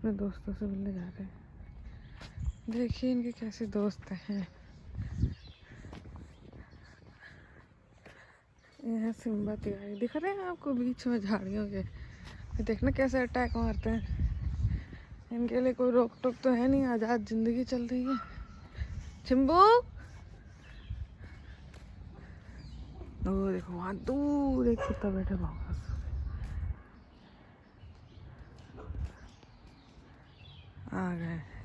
अपने दोस्तों से मिलने जा रहे हैं। देखिए इनके कैसे दोस्त हैं। यह सिम्बा तिवारी दिख रहे हैं आपको बीच में झाड़ियों के। देखना कैसे अटैक मारते हैं। इनके लिए कोई रोक टोक तो है नहीं, आज़ाद जिंदगी चल रही है। चिंबू वो देखो वहाँ दूर एक कुत्ता बैठा भौंका। आ गए।